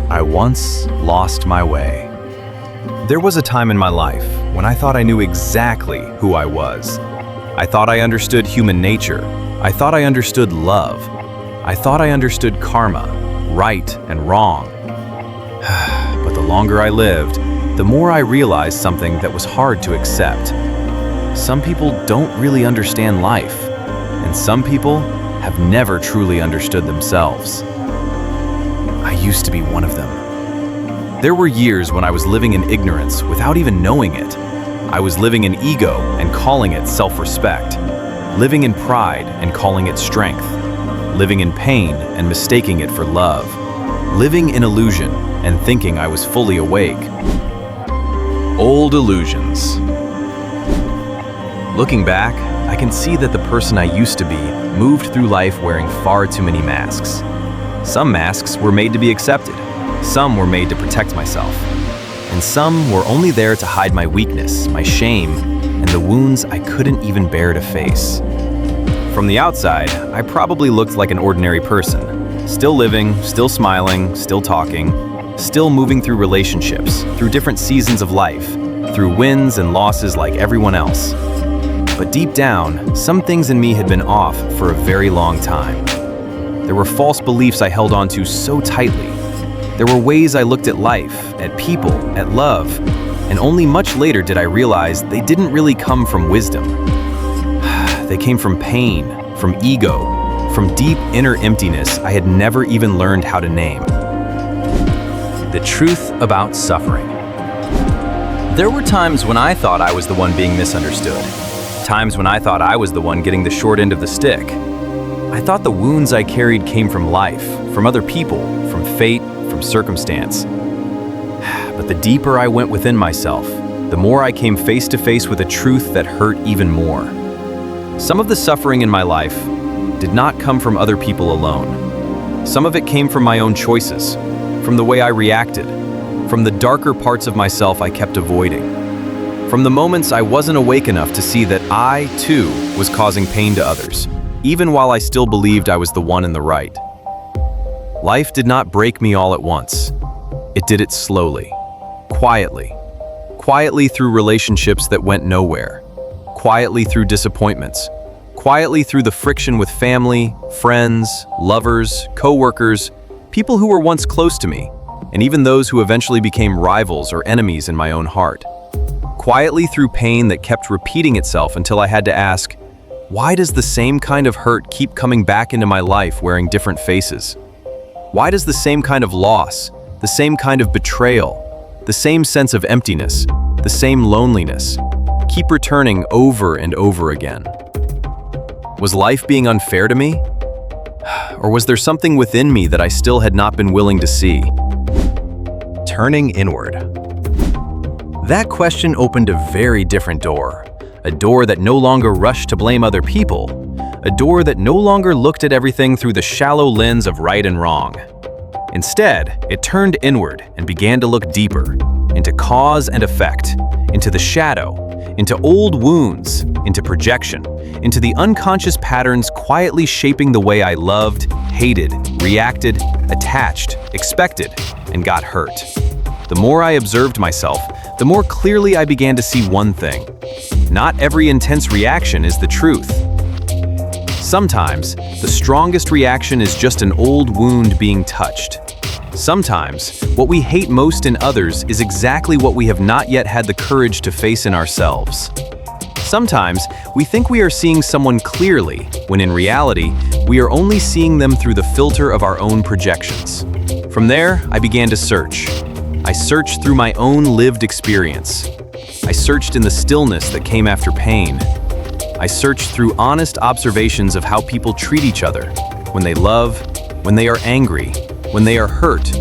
I once lost my way. There was a time in my life when I thought I knew exactly who I was. I thought I understood human nature. I thought I understood love. I thought I understood karma, right and wrong. But the longer I lived, the more I realized something that was hard to accept. Some people don't really understand life, and some people have never truly understood themselves. I used to be one of them. There were years when I was living in ignorance without even knowing it. I was living in ego and calling it self-respect, living in pride and calling it strength, living in pain and mistaking it for love, living in illusion and thinking I was fully awake. Old illusions. Looking back, I can see that the person I used to be moved through life wearing far too many masks. Some masks were made to be accepted, some were made to protect myself, and some were only there to hide my weakness, my shame, and the wounds I couldn't even bear to face. From the outside, I probably looked like an ordinary person, still living, still smiling, still talking, still moving through relationships, through different seasons of life, through wins and losses like everyone else. But deep down, some things in me had been off for a very long time. There were false beliefs I held on to so tightly. There were ways I looked at life, at people, at love, and only much later did I realize they didn't really come from wisdom. They came from pain, from ego, from deep inner emptiness I had never even learned how to name. The truth about suffering. There were times when I thought I was the one being misunderstood. Times when I thought I was the one getting the short end of the stick. I thought the wounds I carried came from life, from other people, from fate, from circumstance. But the deeper I went within myself, the more I came face to face with a truth that hurt even more. Some of the suffering in my life did not come from other people alone. Some of it came from my own choices, from the way I reacted, from the darker parts of myself I kept avoiding, from the moments I wasn't awake enough to see that I, too, was causing pain to others, even while I still believed I was the one in the right. Life did not break me all at once. It did it slowly, quietly through relationships that went nowhere, quietly through disappointments, quietly through the friction with family, friends, lovers, co-workers, people who were once close to me, and even those who eventually became rivals or enemies in my own heart. Quietly through pain that kept repeating itself until I had to ask, why does the same kind of hurt keep coming back into my life wearing different faces? Why does the same kind of loss, the same kind of betrayal, the same sense of emptiness, the same loneliness, keep returning over and over again? Was life being unfair to me? Or was there something within me that I still had not been willing to see? Turning inward. That question opened a very different door. A door that no longer rushed to blame other people. A door that no longer looked at everything through the shallow lens of right and wrong. Instead, it turned inward and began to look deeper, into cause and effect, into the shadow, into old wounds, into projection, into the unconscious patterns quietly shaping the way I loved, hated, reacted, attached, expected, and got hurt. The more I observed myself, the more clearly I began to see one thing. Not every intense reaction is the truth. Sometimes, the strongest reaction is just an old wound being touched. Sometimes, what we hate most in others is exactly what we have not yet had the courage to face in ourselves. Sometimes, we think we are seeing someone clearly, when in reality, we are only seeing them through the filter of our own projections. From there, I began to search. I searched through my own lived experience. I searched in the stillness that came after pain. I searched through honest observations of how people treat each other, when they love, when they are angry, when they are hurt,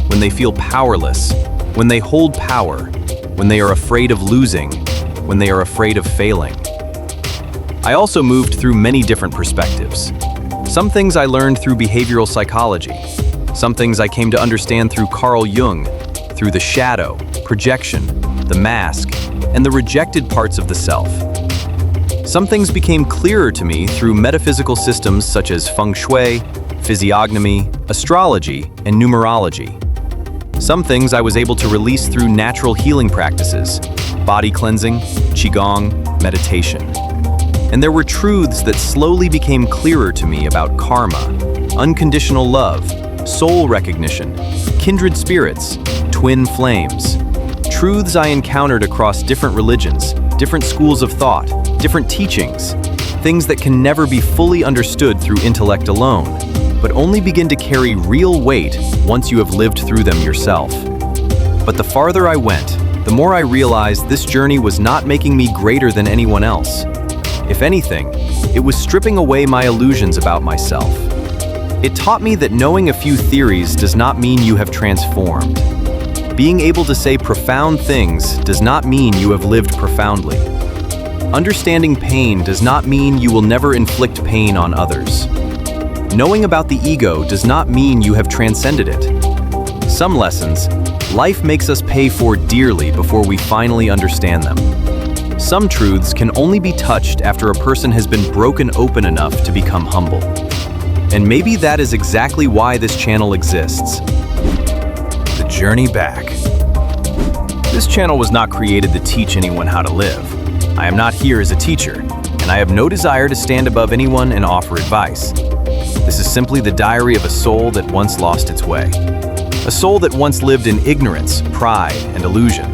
when they feel powerless, when they hold power, when they are afraid of losing, when they are afraid of failing. I also moved through many different perspectives. Some things I learned through behavioral psychology. Some things I came to understand through Carl Jung, through the shadow, projection, the mask, and the rejected parts of the self. Some things became clearer to me through metaphysical systems such as feng shui, physiognomy, astrology, and numerology. Some things I was able to release through natural healing practices, body cleansing, qigong, meditation. And there were truths that slowly became clearer to me about karma, unconditional love, soul recognition, kindred spirits, twin flames. Truths I encountered across different religions, different schools of thought, different teachings, things that can never be fully understood through intellect alone, but only begin to carry real weight once you have lived through them yourself. But the farther I went, the more I realized this journey was not making me greater than anyone else. If anything, it was stripping away my illusions about myself. It taught me that knowing a few theories does not mean you have transformed. Being able to say profound things does not mean you have lived profoundly. Understanding pain does not mean you will never inflict pain on others. Knowing about the ego does not mean you have transcended it. Some lessons, life makes us pay for dearly before we finally understand them. Some truths can only be touched after a person has been broken open enough to become humble. And maybe that is exactly why this channel exists. The journey back. This channel was not created to teach anyone how to live. I am not here as a teacher, and I have no desire to stand above anyone and offer advice. This is simply the diary of a soul that once lost its way. A soul that once lived in ignorance, pride, and illusion.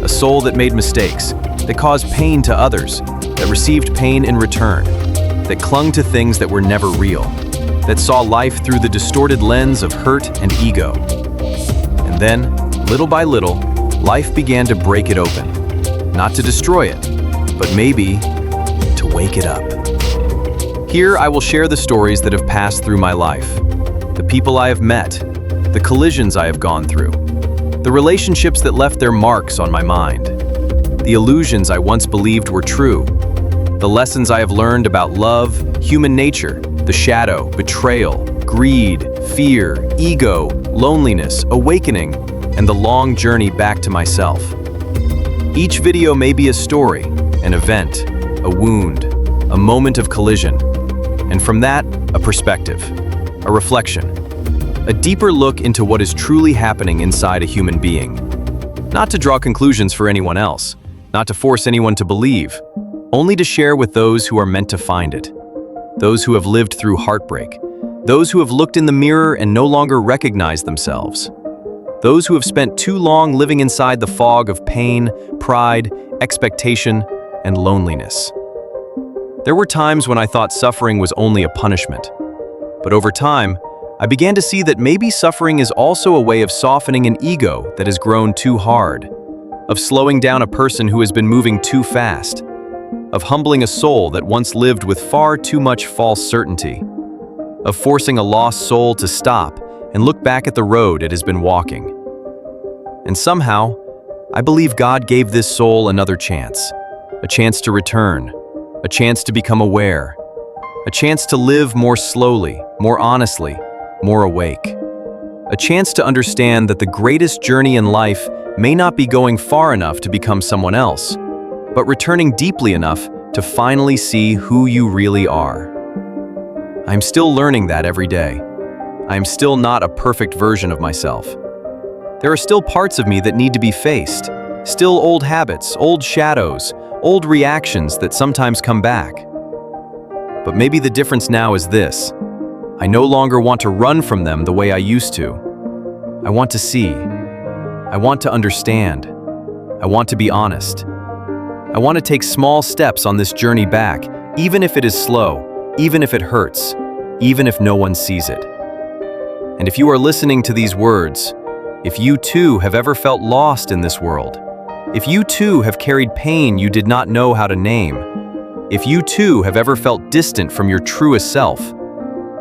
A soul that made mistakes, that caused pain to others, that received pain in return, that clung to things that were never real, that saw life through the distorted lens of hurt and ego. And then, little by little, life began to break it open. Not to destroy it, but maybe to wake it up. Here I will share the stories that have passed through my life, the people I have met, the collisions I have gone through, the relationships that left their marks on my mind, the illusions I once believed were true, the lessons I have learned about love, human nature, the shadow, betrayal, greed, fear, ego, loneliness, awakening, and the long journey back to myself. Each video may be a story, an event, a wound, a moment of collision, and from that, a perspective, a reflection, a deeper look into what is truly happening inside a human being. Not to draw conclusions for anyone else, not to force anyone to believe, only to share with those who are meant to find it. Those who have lived through heartbreak, those who have looked in the mirror and no longer recognize themselves, those who have spent too long living inside the fog of pain, pride, expectation, and loneliness. There were times when I thought suffering was only a punishment, but over time, I began to see that maybe suffering is also a way of softening an ego that has grown too hard, of slowing down a person who has been moving too fast, of humbling a soul that once lived with far too much false certainty, of forcing a lost soul to stop and look back at the road it has been walking. And somehow, I believe God gave this soul another chance, a chance to return, a chance to become aware, a chance to live more slowly, more honestly, more awake, a chance to understand that the greatest journey in life may not be going far enough to become someone else, but returning deeply enough to finally see who you really are. I'm still learning that every day. I am still not a perfect version of myself. There are still parts of me that need to be faced, still old habits, old shadows, old reactions that sometimes come back. But maybe the difference now is this. I no longer want to run from them the way I used to. I want to see. I want to understand. I want to be honest. I want to take small steps on this journey back, even if it is slow, even if it hurts, even if no one sees it. And if you are listening to these words, if you too have ever felt lost in this world, if you too have carried pain you did not know how to name, if you too have ever felt distant from your truest self,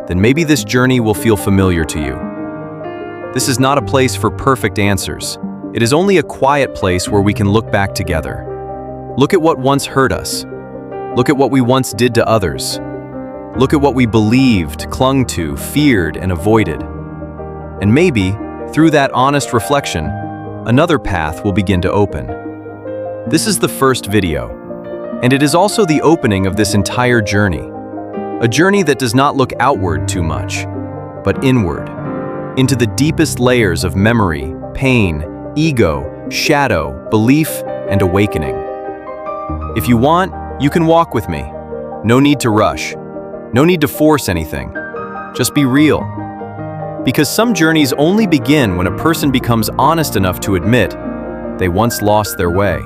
then maybe this journey will feel familiar to you. This is not a place for perfect answers. It is only a quiet place where we can look back together. Look at what once hurt us. Look at what we once did to others. Look at what we believed, clung to, feared, and avoided. And maybe, through that honest reflection, another path will begin to open. This is the first video, and it is also the opening of this entire journey. A journey that does not look outward too much, but inward. into the deepest layers of memory, pain, ego, shadow, belief, and awakening. If you want, you can walk with me. No need to rush. No need to force anything. Just be real. Because some journeys only begin when a person becomes honest enough to admit they once lost their way.